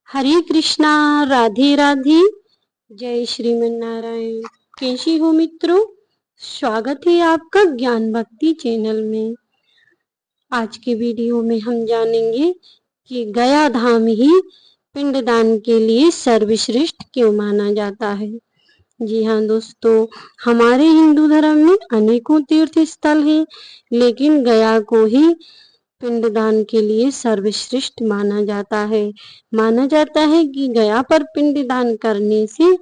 हरे कृष्णा, राधे राधे, जय श्रीमन नारायण। कैसी हो मित्रों? स्वागत है आपका ज्ञान भक्ति चैनल में। आज के वीडियो में हम जानेंगे कि गया धाम ही पिंडदान के लिए सर्वश्रेष्ठ क्यों माना जाता है। जी हाँ दोस्तों, हमारे हिंदू धर्म में अनेकों तीर्थ स्थल हैं, लेकिन गया को ही पिंडदान के लिए सर्वश्रेष्ठ माना जाता है। माना जाता है कि गया पर पिंडदान करने से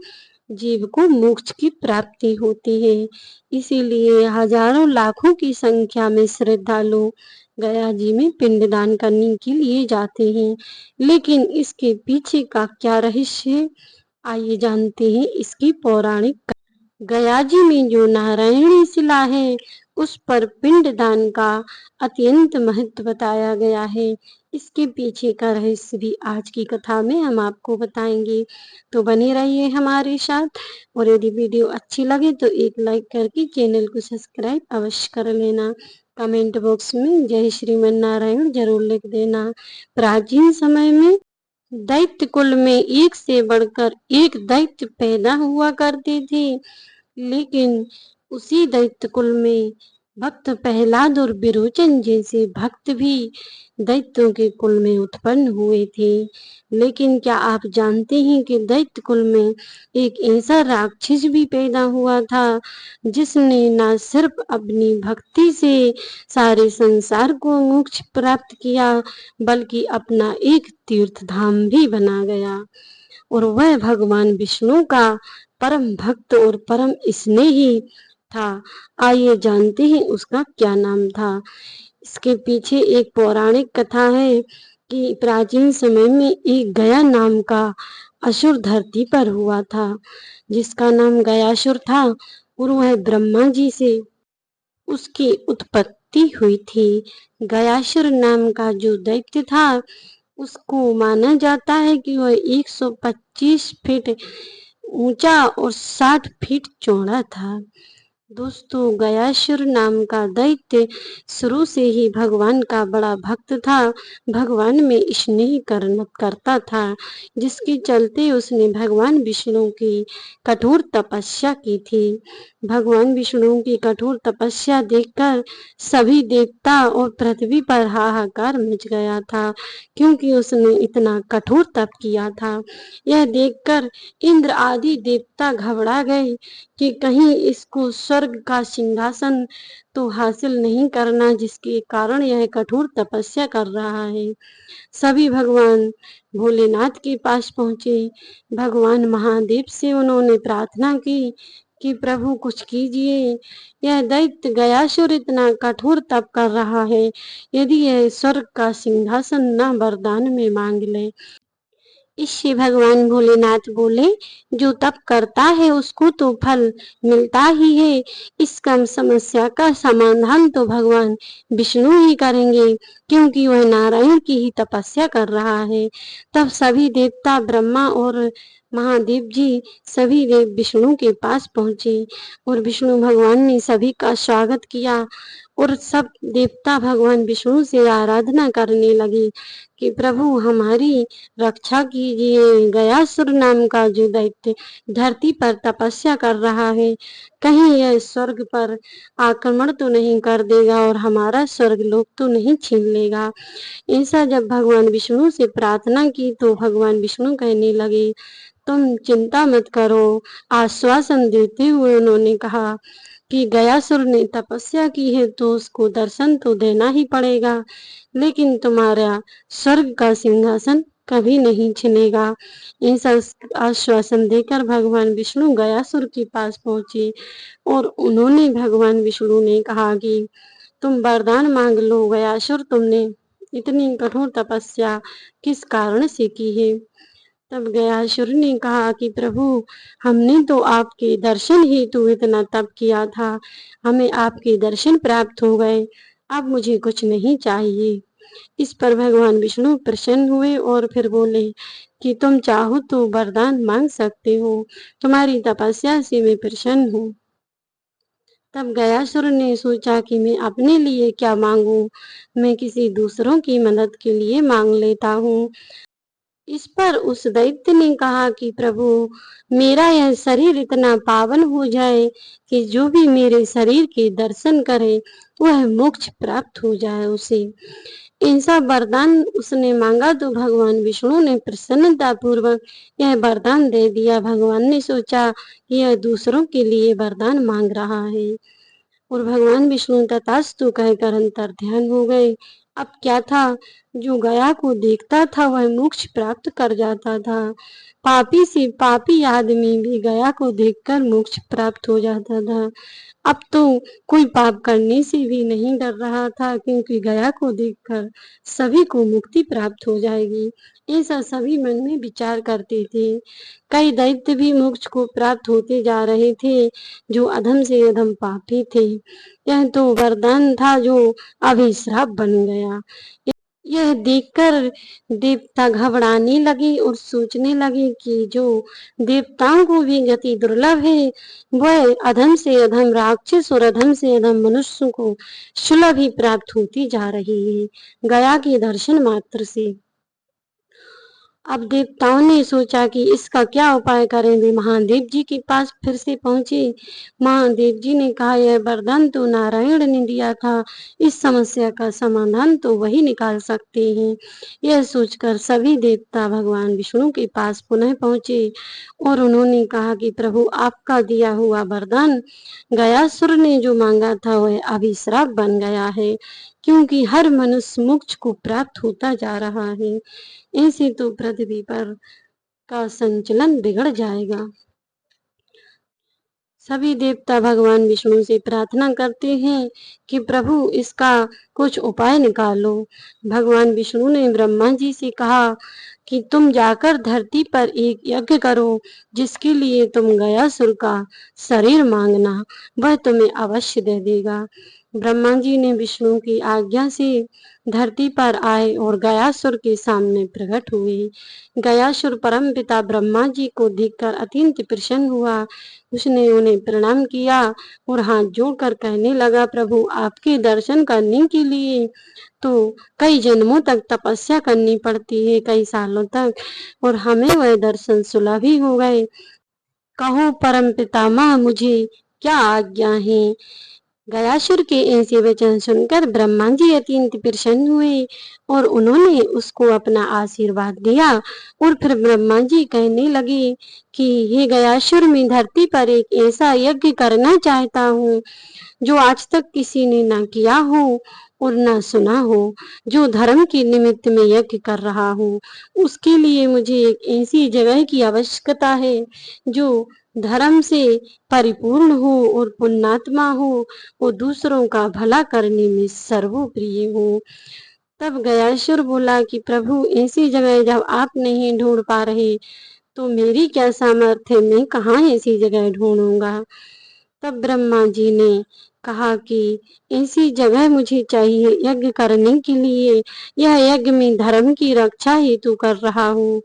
जीव को मोक्ष की प्राप्ति होती है। इसीलिए हजारों लाखों की संख्या में श्रद्धालु गया जी में पिंडदान करने के लिए जाते हैं। लेकिन इसके पीछे का क्या रहस्य है, आइए जानते हैं इसकी पौराणिक। गया जी में जो नारायणी शिला है, उस पर पिंडदान का अत्यंत महत्व बताया गया है। इसके पीछे का रहस्य भी आज की कथा में हम आपको बताएंगे, तो बने रहिए हमारे साथ। और यदि वीडियो अच्छी लगे तो एक लाइक करके चैनल को सब्सक्राइब अवश्य कर लेना। कमेंट बॉक्स में जय श्रीमन नारायण जरूर लिख देना। प्राचीन समय में दैत्य कुल में एक से बढ़कर एक दैत्य पैदा हुआ करते थे, लेकिन उसी दैत्य कुल में भक्त प्रहलाद और विरोचन जैसे भक्त भी दैत्यों के कुल में उत्पन्न हुए थे। लेकिन क्या आप जानते हैं कि दैत्य कुल में एक ऐसा राक्षस भी पैदा हुआ था, जिसने न सिर्फ अपनी भक्ति से सारे संसार को मोक्ष प्राप्त किया, बल्कि अपना एक तीर्थ धाम भी बना गया। और वह भगवान विष्णु का परम भक्त और परम स्नेही था। आइए जानते हैं उसका क्या नाम था। इसके पीछे एक पौराणिक कथा है कि प्राचीन समय में एक गया नाम का असुर धरती पर हुआ था, जिसका नाम गयासुर था। और वह ब्रह्मा जी से उसकी उत्पत्ति हुई थी। गयासुर नाम का जो दैत्य था, उसको माना जाता है कि वह 125 फीट ऊंचा और 60 फीट चौड़ा था। दोस्तों, गयासुर नाम का दैत्य शुरू से ही भगवान का बड़ा भक्त था। भगवान में स्नेह करता था, जिसके चलते उसने भगवान विष्णु की कठोर तपस्या की थी। भगवान विष्णु की कठोर तपस्या देखकर सभी देवता और पृथ्वी पर हाहाकार मच गया था, क्योंकि उसने इतना कठोर तप किया था। यह देखकर इंद्र आदि देवता घबरा गए कि कहीं इसको स्वर्ग का सिंहासन तो हासिल नहीं करना, जिसके कारण यह कठोर तपस्या कर रहा है। सभी भगवान भोलेनाथ के पास पहुंचे। भगवान महादेव से उन्होंने प्रार्थना की कि प्रभु कुछ कीजिए, यह दैत्य गयासुर इतना कठोर तप कर रहा है, यदि यह स्वर्ग का सिंहासन न वरदान में मांग ले। इससे भगवान भोलेनाथ बोले, जो तप करता है उसको तो फल मिलता ही है। इसका समस्या का समाधान तो भगवान विष्णु ही करेंगे, क्योंकि वह नारायण की ही तपस्या कर रहा है। तब सभी देवता ब्रह्मा और महादेव जी सभी देव विष्णु के पास पहुंचे, और विष्णु भगवान ने सभी का स्वागत किया। और सब देवता भगवान विष्णु से आराधना करने लगे कि प्रभु हमारी रक्षा कीजिए। गयासुर नाम का जो दैत्य धरती पर तपस्या कर रहा है, कहीं यह स्वर्ग पर आक्रमण तो नहीं कर देगा और हमारा स्वर्ग लोक तो नहीं छीन लेगा। ऐसा जब भगवान विष्णु से प्रार्थना की तो भगवान विष्णु कहने लगे, तुम चिंता मत करो। आश्वासन देते हुए उन्होंने कहा कि गयासुर ने तपस्या की है तो उसको दर्शन तो देना ही पड़ेगा, लेकिन तुम्हारा स्वर्ग का सिंहासन कभी नहीं छिनेगा। ऐसा आश्वासन देकर भगवान विष्णु गयासुर के पास पहुंचे, और उन्होंने भगवान विष्णु ने कहा कि तुम वरदान मांग लो। गयासुर, तुमने इतनी कठोर तपस्या किस कारण से की है? तब गयासुर ने कहा कि प्रभु, हमने तो आपके दर्शन हेतु इतना तप किया था, हमें आपके दर्शन प्राप्त हो गए, अब मुझे कुछ नहीं चाहिए। इस पर भगवान विष्णु प्रसन्न हुए और फिर बोले कि तुम चाहो तो वरदान मांग सकते हो, तुम्हारी तपस्या से मैं प्रसन्न हूँ। तब गयासुर ने सोचा कि मैं अपने लिए क्या मांगू, मैं किसी दूसरों की मदद के लिए मांग लेता हूँ। इस पर उस दैत्य ने कहा कि प्रभु, मेरा यह शरीर इतना पावन हो जाए कि जो भी मेरे शरीर के दर्शन करे वह मोक्ष प्राप्त हो जाए उसे। ऐसा वरदान उसने मांगा तो भगवान विष्णु ने प्रसन्नता पूर्वक यह वरदान दे दिया। भगवान ने सोचा कि यह दूसरों के लिए वरदान मांग रहा है और भगवान विष्णु तथास्तु कहकर अंतर ध्यान हो गए। अब क्या था, जो गया को देखता था वह मोक्ष प्राप्त कर जाता था। पापी से पापी आदमी भी गया को देखकर मोक्ष प्राप्त हो जाता था। अब तो कोई पाप करने से भी नहीं डर रहा था, क्योंकि गया को देखकर सभी को मुक्ति प्राप्त हो जाएगी, ऐसा सभी मन में विचार करते थे। कई दैत्य भी मोक्ष को प्राप्त होते जा रहे थे, जो अधम से अधम पापी थे। यह तो वरदान था जो अभिश्राप बन गया। यह देखकर देवता घबराने लगे और सोचने लगे कि जो देवताओं को भी गति दुर्लभ है, वह अधम से अधम राक्षस और अधम से अधम मनुष्य को सुलभ ही प्राप्त होती जा रही है गया के दर्शन मात्र से। अब देवताओं ने सोचा कि इसका क्या उपाय करें। वे महादेव जी के पास फिर से पहुंचे। महादेव जी ने कहा, यह वरदान तो नारायण ने दिया था, इस समस्या का समाधान तो वही निकाल सकते हैं। यह सोचकर सभी देवता भगवान विष्णु के पास पुनः पहुंचे और उन्होंने कहा कि प्रभु, आपका दिया हुआ वरदान गयासुर ने जो मांगा था वह अभिश्राप बन गया है, क्योंकि हर मनुष्य मोक्ष को प्राप्त होता जा रहा है। ऐसे तो पृथ्वी पर का संचलन बिगड़ जाएगा। सभी देवता भगवान विष्णु से प्रार्थना करते हैं कि प्रभु, इसका कुछ उपाय निकालो। भगवान विष्णु ने ब्रह्मा जी से कहा कि तुम जाकर धरती पर एक यज्ञ करो, जिसके लिए तुम गयासुर का शरीर मांगना, वह तुम्हें अवश्य दे देगा। ब्रह्मा जी ने विष्णु की आज्ञा से धरती पर आए और गयासुर के सामने प्रकट हुए। गयासुर परम पिता ब्रह्मा जी को देखकर अत्यंत प्रसन्न हुआ। उसने उन्हें प्रणाम किया और हाथ जोड़कर कहने लगा, प्रभु, आपके दर्शन करने के लिए तो कई जन्मों तक तपस्या करनी पड़ती है, कई सालों तक, और हमें वह दर्शन सुलभ ही हो गए। कहो परम पितामह, मुझे क्या आज्ञा है। गयासुर के ऐसे वचन सुनकर ब्रह्मा जी अत्यंत प्रसन्न हुए और उन्होंने उसको अपना आशीर्वाद दिया। और फिर ब्रह्मा जी कहने लगे कि हे गयासुर, मैं धरती पर एक ऐसा यज्ञ करना चाहता हूँ जो आज तक किसी ने ना किया हो और ना सुना हो। जो धर्म के निमित्त में यज्ञ कर रहा हूँ, उसके लिए मुझे एक ऐसी जगह की आवश्यकता है जो धर्म से परिपूर्ण हो और पुण्यात्मा हो और दूसरों का भला करने में सर्वप्रिय हो। तब गयासुर बोला कि प्रभु, ऐसी जगह जब आप नहीं ढूंढ पा रहे तो मेरी क्या सामर्थ्य, मैं कहाँ ऐसी जगह ढूंढूंगा। तब ब्रह्मा जी ने कहा कि ऐसी जगह मुझे चाहिए यज्ञ करने के लिए। यह यज्ञ मैं धर्म की रक्षा हेतु कर रहा हूँ।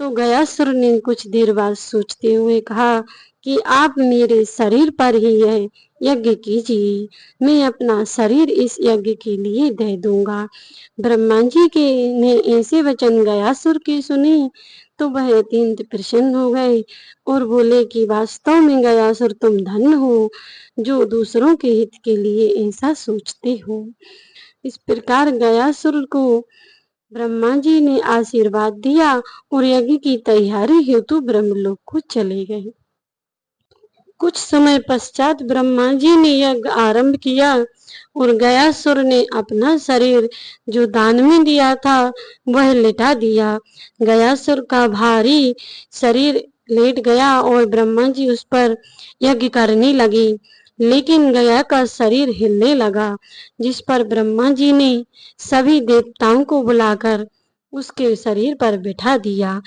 तो गयासुर ने कुछ देर बाद सोचते हुए कहा कि आप मेरे शरीर पर ही यह यज्ञ कीजिए, मैं अपना शरीर इस यज्ञ के लिए दे दूंगा। ब्रह्मा जी के ने ऐसे वचन गयासुर के सुने तो वह अत्यंत प्रसन्न हो गए और बोले कि वास्तव में गयासुर, तुम धन्य हो जो दूसरों के हित के लिए ऐसा सोचते हो। इस प्रकार गयासुर को ब्रह्मा जी ने आशीर्वाद दिया और यज्ञ की तैयारी हेतु ब्रह्मलोक को चले गए। कुछ समय पश्चात ब्रह्मा जी ने यज्ञ आरंभ किया और गयासुर ने अपना शरीर जो दान में दिया था वह लिटा दिया। गयासुर का भारी शरीर लेट गया और ब्रह्मा जी उस पर यज्ञ करने लगे, लेकिन गया का शरीर हिलने लगा, जिस पर ब्रह्मा जी ने सभी देवताओं को बुलाकर उसके शरीर पर बिठा दिया।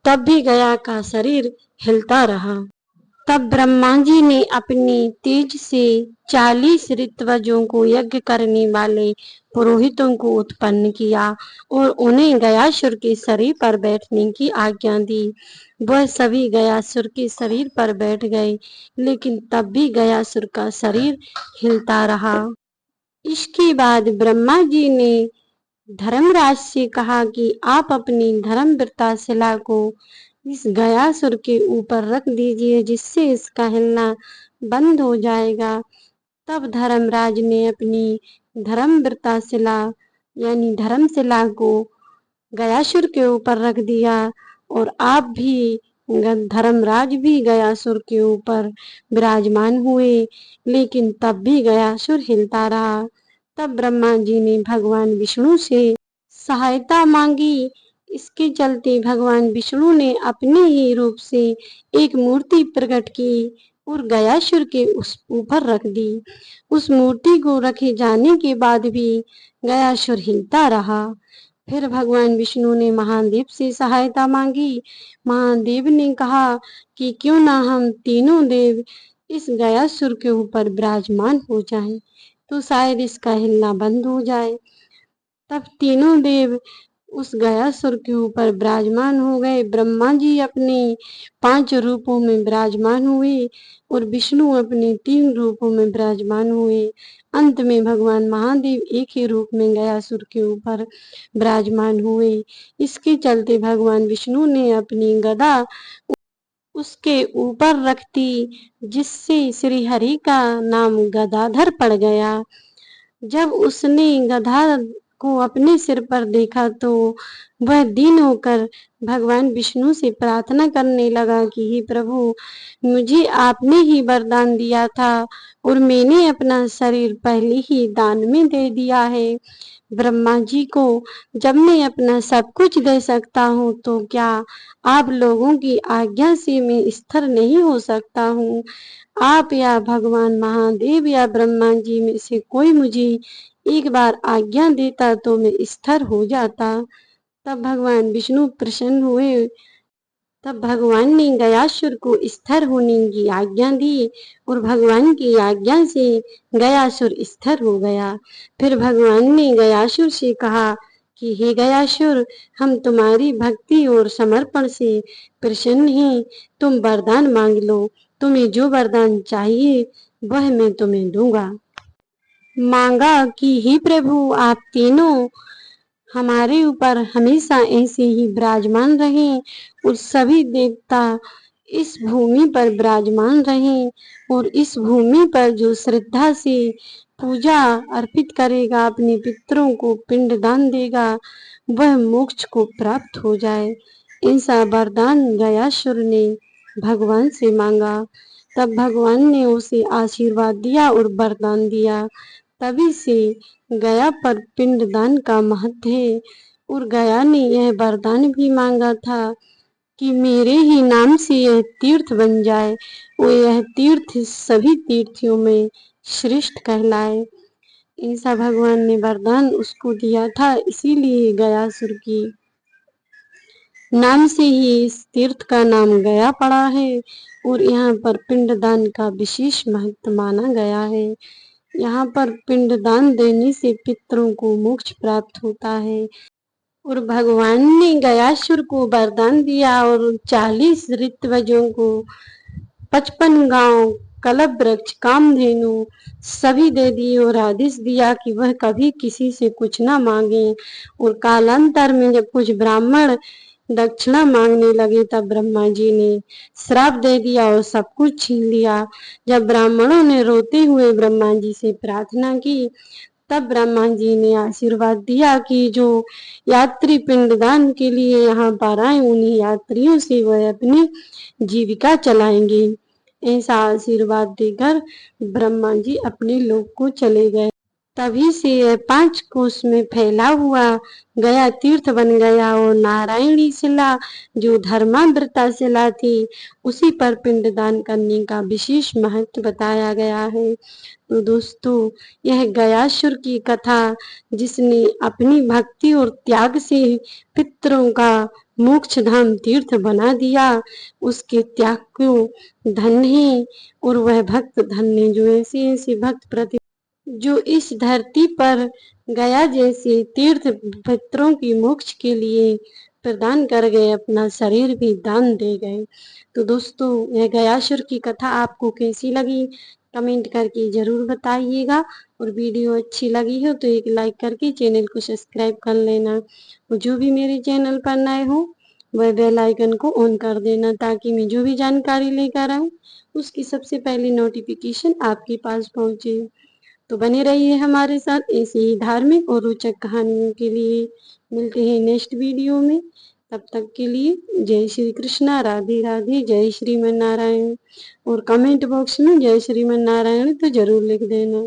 तब भी गया का शरीर हिलता रहा। तब ब्रह्मा जी ने अपनी तेज से 40 ऋत्विजों को यज्ञ करने वाले पुरोहितों को उत्पन्न किया और उन्हें गयासुर के शरीर पर बैठने की आज्ञा दी। वह सभी गयासुर के शरीर पर बैठ गए, लेकिन तब भी गयासुर का शरीर हिलता रहा। इसके बाद ब्रह्मा जी ने धर्मराज से कहा कि आप अपनी धर्मवृता शिला को इस गयासुर के ऊपर रख दीजिए, जिससे इसका हिलना बंद हो जाएगा। तब धर्मराज ने अपनी धर्मवृता शिला यानी धर्मशिला को गयासुर के ऊपर रख दिया और आप भी धर्मराज भी गयासुर के ऊपर विराजमान हुए, लेकिन तब भी गयासुर हिलता रहा। तब ब्रह्मा जी ने भगवान विष्णु से सहायता मांगी। इसके चलते भगवान विष्णु ने अपने ही रूप से एक मूर्ति प्रकट की और गयासुर के उस ऊपर रख दी। उस मूर्ति को रखे जाने के बाद भी गयासुर हिलता रहा। फिर भगवान विष्णु ने महादेव से सहायता मांगी। महादेव ने कहा कि क्यों ना हम तीनों देव इस गयासुर के ऊपर विराजमान हो जाएं, तो शायद इसका हिलना बंद हो जाए। तब तीनों देव उस गयासुर के ऊपर विराजमान हो गए। ब्रह्मा जी अपने 5 रूपों में विराजमान हुए और विष्णु अपने 3 रूपों में विराजमान हुए। अंत में भगवान महादेव एक ही रूप में गयासुर के ऊपर विराजमान हुए। इसके चलते भगवान विष्णु ने अपनी गदा उसके ऊपर रख दी, जिससे श्री हरि का नाम गदाधर पड़ गया। जब उसने गधा को अपने सिर पर देखा तो वह दीन होकर भगवान विष्णु से प्रार्थना करने लगा कि हे प्रभु, मुझे आपने ही वरदान दिया था और मैंने अपना शरीर पहले ही दान में दे दिया है। ब्रह्मा जी को जब मैं अपना सब कुछ दे सकता हूँ, तो क्या आप लोगों की आज्ञा से मैं स्थिर नहीं हो सकता हूँ? आप या भगवान महादेव या ब्रह्मा जी में से कोई मुझे एक बार आज्ञा देता तो मैं स्थिर हो जाता। तब भगवान विष्णु प्रसन्न हुए। तब भगवान ने गयासुर को स्थिर होने की आज्ञा दी और भगवान की आज्ञा से गयासुर स्थिर हो गया। फिर भगवान ने गयासुर से कहा कि हे गयासुर, हम तुम्हारी भक्ति और समर्पण से प्रसन्न हैं। तुम वरदान मांग लो। तुम्हें जो वरदान चाहिए वह मैं तुम्हें दूंगा। मांगा कि हे प्रभु, आप तीनों हमारे ऊपर हमेशा ऐसे ही विराजमान रहें और सभी देवता इस भूमि पर विराजमान रहें और इस भूमि पर जो श्रद्धा से पूजा अर्पित करेगा, अपने पितरों को पिंडदान देगा, वह मोक्ष को प्राप्त हो जाए। ऐसा वरदान गयासुर ने भगवान से मांगा। तब भगवान ने उसे आशीर्वाद दिया और वरदान दिया। तभी से गया पर पिंडदान का महत्व है और गया ने यह वरदान भी मांगा था कि मेरे ही नाम से यह तीर्थ बन जाए और यह तीर्थ सभी तीर्थों में श्रेष्ठ कहलाए। ऐसा भगवान ने वरदान उसको दिया था, इसीलिए गयासुर की नाम से ही इस तीर्थ का नाम गया पड़ा है और यहाँ पर पिंडदान का विशेष महत्व माना गया है। यहाँ पर पिंडदान देने से पितरों को मोक्ष प्राप्त होता है। और भगवान ने गयासुर को वरदान दिया और 40 ऋत्विजों को 55 गांव, कलप वृक्ष, कामधेनु सभी दे दिए और आदेश दिया कि वह कभी किसी से कुछ ना मांगे। और कालांतर में जब कुछ ब्राह्मण दक्षिणा मांगने लगे, तब ब्रह्मा जी ने श्राप दे दिया और सब कुछ छीन लिया। जब ब्राह्मणों ने रोते हुए ब्रह्मा जी से प्रार्थना की, तब ब्रह्मा जी ने आशीर्वाद दिया कि जो यात्री पिंडदान के लिए यहाँ पर आए, उन्हीं यात्रियों से वह अपनी जीविका चलाएंगे। ऐसा आशीर्वाद देकर ब्रह्मा जी अपने लोक को चले गए। तभी से यह 5 कोस में फैला हुआ गया तीर्थ बन गया और नारायणी शिला जो धर्मावृता शिला थी, उसी पर पिंडदान करने का विशेष महत्व बताया गया है। तो दोस्तों, यह गयासुर की कथा, जिसने अपनी भक्ति और त्याग से पितरों का मोक्ष धाम तीर्थ बना दिया, उसके त्याग को धन्य है और वह भक्त धन्य जो ऐसे ऐसे भक्त प्रति जो इस धरती पर गया जैसे तीर्थ पितरों की मोक्ष के लिए प्रदान कर गए, अपना शरीर भी दान दे गए। तो दोस्तों, यह गयासुर की कथा आपको कैसी लगी कमेंट करके ज़रूर बताइएगा। और वीडियो अच्छी लगी हो तो एक लाइक करके चैनल को सब्सक्राइब कर लेना। और जो भी मेरे चैनल पर नए हो वह बेल आइकन को ऑन कर देना, ताकि मैं जो भी जानकारी लेकर आऊँ उसकी सबसे पहले नोटिफिकेशन आपके पास पहुँचे। तो बने रहिए हमारे साथ ऐसे ही धार्मिक और रोचक कहानियों के लिए। मिलते हैं नेक्स्ट वीडियो में। तब तक के लिए जय श्री कृष्णा, राधे राधे, जय श्रीमन नारायण। और कमेंट बॉक्स में जय श्रीमन नारायण तो जरूर लिख देना।